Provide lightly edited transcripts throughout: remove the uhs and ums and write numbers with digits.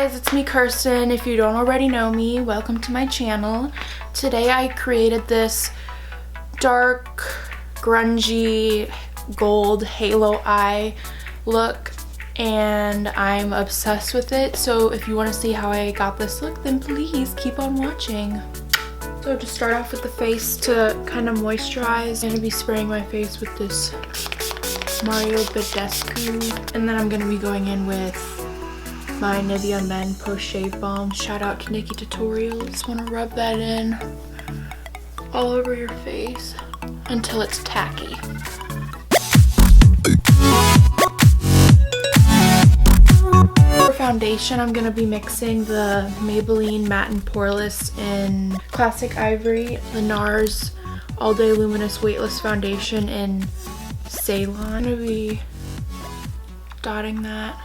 guys, it's me Kirsten. If you don't already know me, welcome to my channel. Today I created this dark, grungy, gold halo eye look and I'm obsessed with it. So if you want to see how I got this look, then please keep on watching. So to start off with the face, to kind of moisturize, I'm going to be spraying my face with this Badescu, and then I'm going to be going in with my Nivea Men Post Shave Balm. Shout out to Nikki Tutorial. Just want to rub that in all over your face until it's tacky. For foundation, I'm going to be mixing the Maybelline Matte and Poreless in Classic Ivory, the Nars All Day Luminous Weightless Foundation in Ceylan. I'm going to be dotting that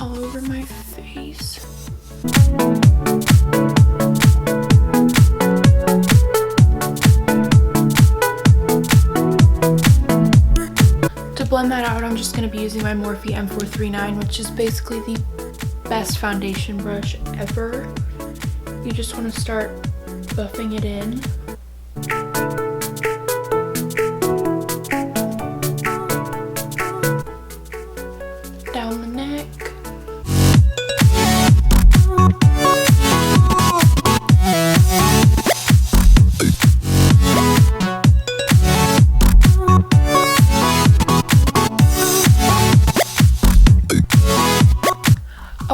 all over my face. To blend that out, I'm just going to be using my Morphe M439, which is basically the best foundation brush ever. You just want to start buffing it in. Down the neck.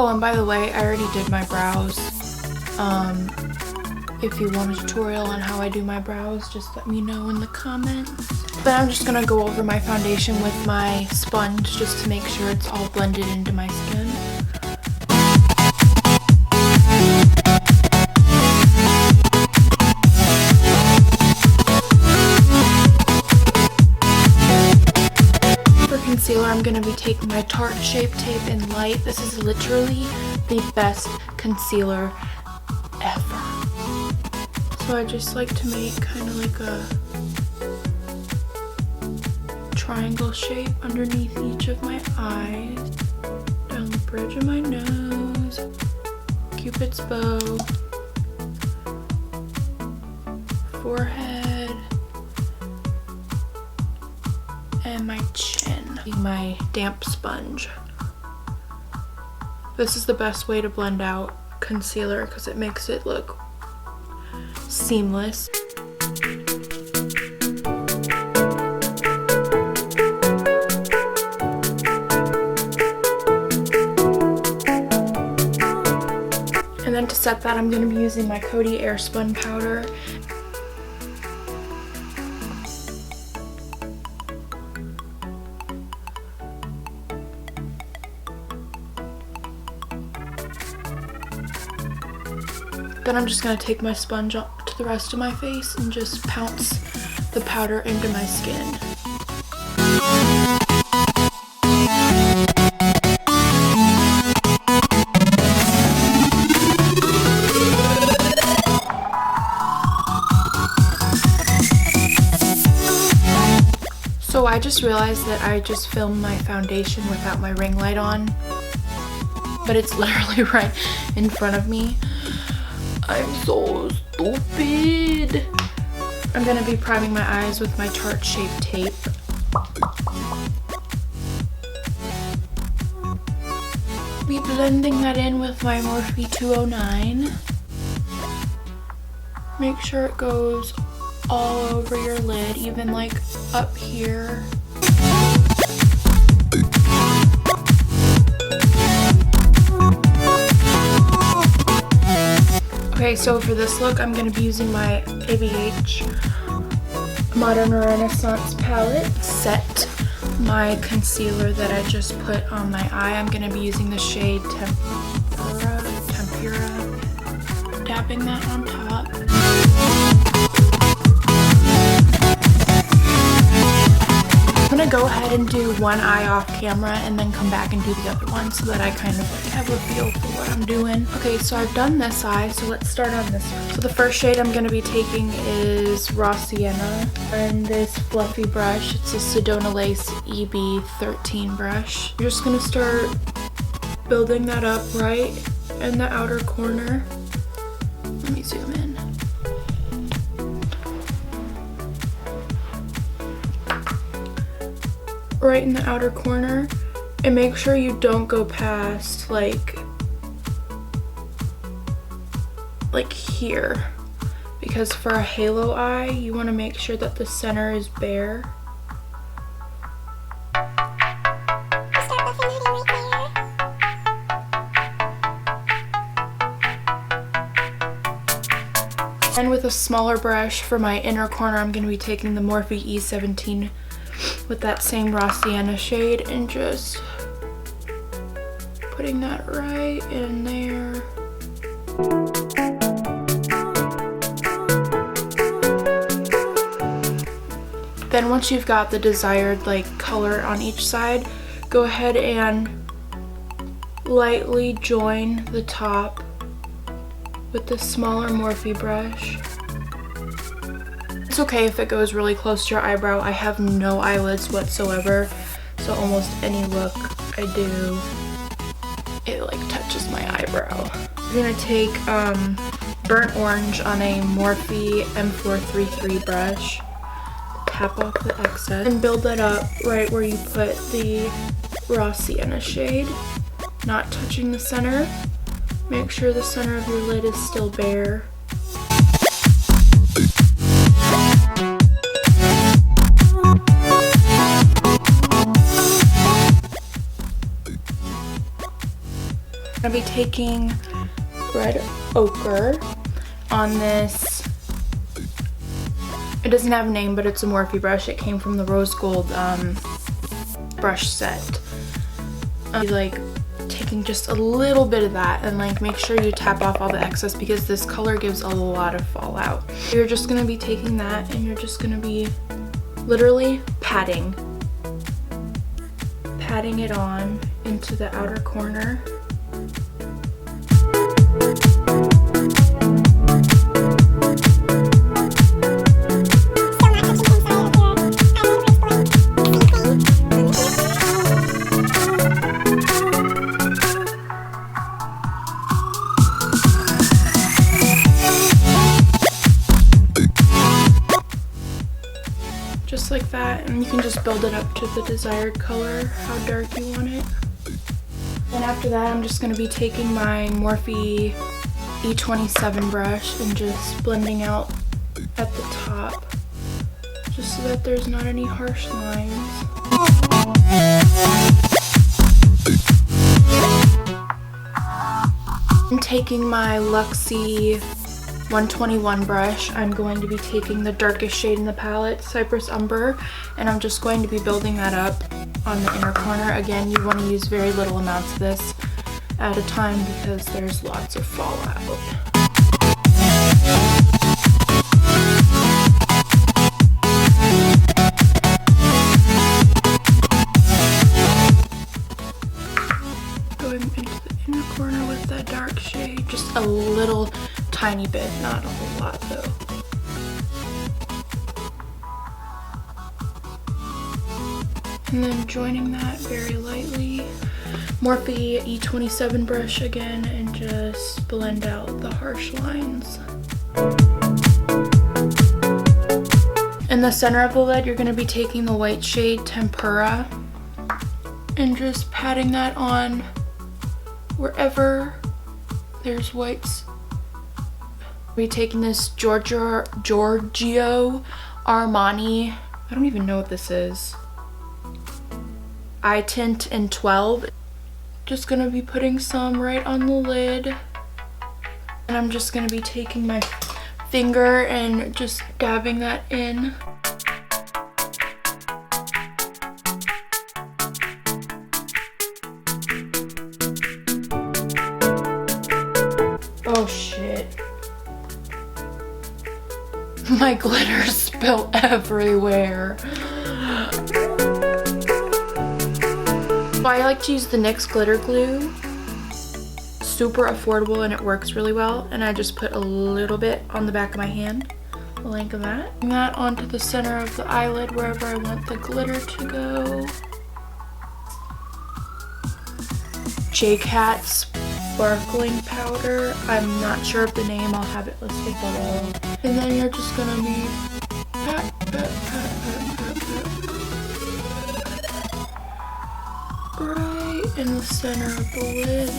Oh, and by the way, I already did my brows. If you want a tutorial on how I do my brows, just let me know in the comments. Then I'm just gonna go over my foundation with my sponge just to make sure it's all blended into my skin. For concealer, I'm gonna be taking my Tarte Shape Tape in Light. This is literally the best concealer ever. So I just like to make kind of like a triangle shape underneath each of my eyes, down the bridge of my nose, Cupid's bow, forehead, and my chin. My damp sponge. This is the best way to blend out concealer because it makes it look seamless. And then to set that, I'm going to be using my Coty Airspun powder. Then I'm just going to take my sponge up to the rest of my face and just pounce the powder into my skin. So I just realized that I just filmed my foundation without my ring light on, but it's literally right in front of me. I'm so stupid. I'm gonna be priming my eyes with my Tarte Shape Tape. Be blending that in with my Morphe 209. Make sure it goes all over your lid, even like up here. Okay, so for this look, I'm going to be using my ABH Modern Renaissance palette. Set my concealer that I just put on my eye. I'm going to be using the shade Tempera, tapping that on top. I'm going to go ahead and do one eye off camera and then come back and do the other one so that I kind of like have a feel for what I'm doing. Okay, so I've done this eye, so let's start on this one. So the first shade I'm going to be taking is Raw Sienna, and this fluffy brush, it's a Sedona Lace EB13 brush. You're just going to start building that up right in the outer corner. Let me zoom in. Right in the outer corner, and make sure you don't go past like here, because for a halo eye you want to make sure that the center is bare. And with a smaller brush for my inner corner, I'm going to be taking the Morphe E17 with that same raw sienna shade and just putting that right in there. Then once you've got the desired like color on each side, go ahead and lightly join the top with the smaller Morphe brush. It's okay if it goes really close to your eyebrow. I have no eyelids whatsoever, so almost any look I do, it like touches my eyebrow. I'm gonna take burnt orange on a Morphe M433 brush, tap off the excess, and build that up right where you put the raw sienna shade, not touching the center. Make sure the center of your lid is still bare. I'm gonna be taking red ochre on this. It doesn't have a name, but it's a Morphe brush. It came from the rose gold brush set. Like taking just a little bit of that and like make sure you tap off all the excess because this color gives a lot of fallout. You're just gonna be taking that and you're just gonna be literally patting it on into the outer corner. Just like that, and you can just build it up to the desired color, how dark you want it. And after that, I'm just going to be taking my Morphe E27 brush and just blending out at the top, just so that there's not any harsh lines. I'm taking my Luxie 121 brush. I'm going to be taking the darkest shade in the palette, Cypress Umber, and I'm just going to be building that up on the inner corner. Again, you want to use very little amounts of this at a time because there's lots of fallout. Going into the inner corner with that dark shade, just a little tiny bit, not a whole lot though. And then joining that very lightly, Morphe E27 brush again, and just blend out the harsh lines. In the center of the lid, you're going to be taking the white shade Tempera and just patting that on wherever there's whites. We're taking this Georgio Armani, I don't even know what this is, eye tint in 12. Just gonna be putting some right on the lid, and I'm just gonna be taking my finger and just dabbing that in. Oh shit. My glitter spilled everywhere. I like to use the Nyx Glitter Glue. Super affordable and it works really well. And I just put a little bit on the back of my hand, the length of that. And that onto the center of the eyelid wherever I want the glitter to go. Jcat sparkling powder. I'm not sure of the name, I'll have it listed below. And then you're just gonna be pat, pat, pat, pat, pat, pat. Right in the center of the lid,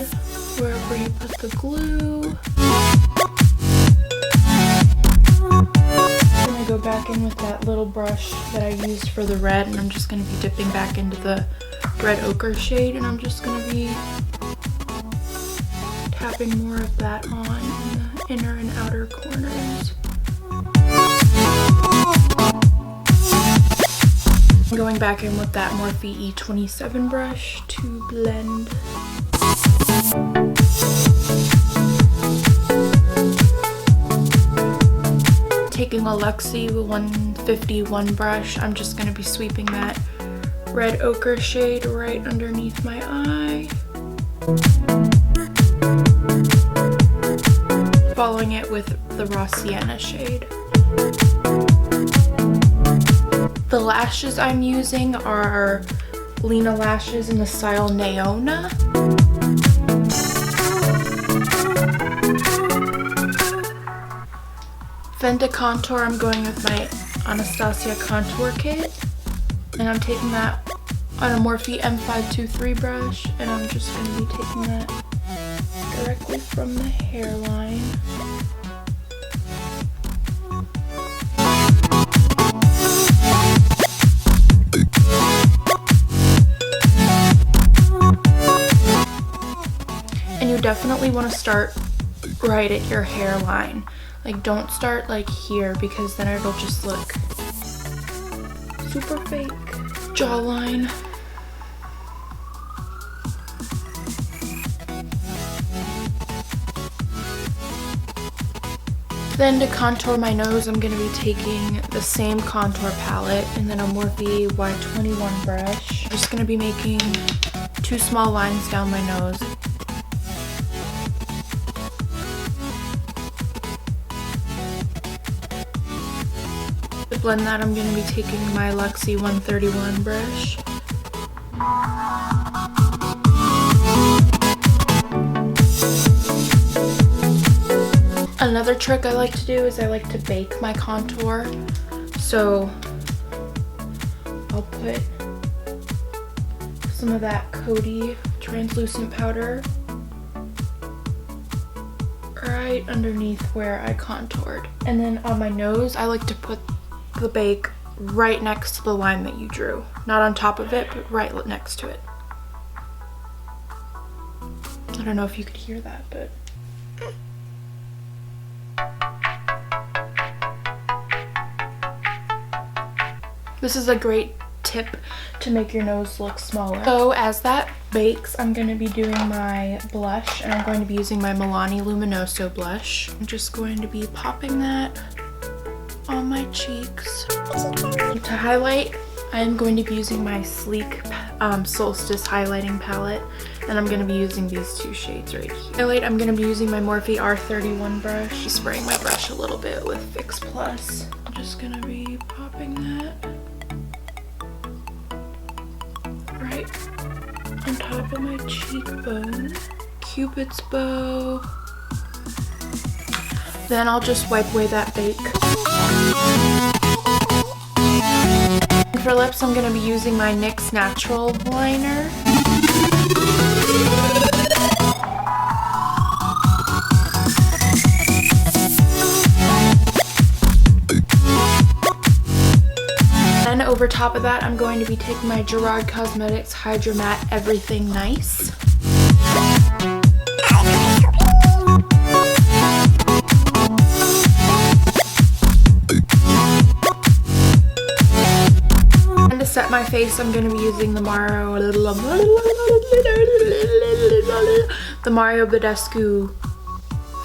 wherever you put the glue. I'm gonna go back in with that little brush that I used for the red, and I'm just gonna be dipping back into the red ochre shade, and I'm just gonna be tapping more of that on in the inner and outer corners. I'm going back in with that Morphe E27 brush to blend. Taking a Luxie 151 brush, I'm just going to be sweeping that red ochre shade right underneath my eye. Following it with the raw sienna shade. The lashes I'm using are Lena lashes in the style Nayoena. Then to contour, I'm going with my Anastasia contour kit, and I'm taking that on a Morphe M523 brush, and I'm just going to be taking that directly from the hairline. And you definitely want to start right at your hairline. Like, don't start like here, because then it'll just look super fake. Jawline. Then to contour my nose, I'm going to be taking the same contour palette and then a Morphe Y21 brush. I'm just going to be making 2 small lines down my nose. To blend that, I'm going to be taking my Luxie 131 brush. Another trick I like to do is I like to bake my contour. So I'll put some of that Coty translucent powder right underneath where I contoured. And then on my nose, I like to put the bake right next to the line that you drew. Not on top of it, but right next to it. I don't know if you could hear that, but... This is a great tip to make your nose look smaller. So as that bakes, I'm going to be doing my blush, and I'm going to be using my Milani Luminoso blush. I'm just going to be popping that on my cheeks. To highlight, I'm going to be using my sleek Solstice highlighting palette, and I'm going to be using these 2 shades right here. Highlight, I'm going to be using my Morphe R31 brush. Just spraying my brush a little bit with Fix Plus. I'm just going to be popping that right on top of my cheekbone. Cupid's bow. Then I'll just wipe away that bake. And for lips, I'm going to be using my NYX Natural liner. Then over top of that, I'm going to be taking my Gerard Cosmetics Hydra Matte Everything Nice. And to set my face, I'm going to be using the Mario Badescu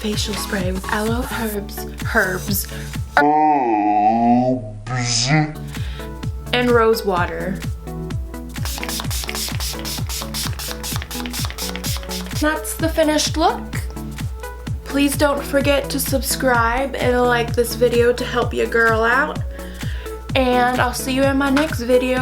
facial spray with aloe herbs. And Rosewater. That's the finished look. Please don't forget to subscribe and like this video to help your girl out. And I'll see you in my next video.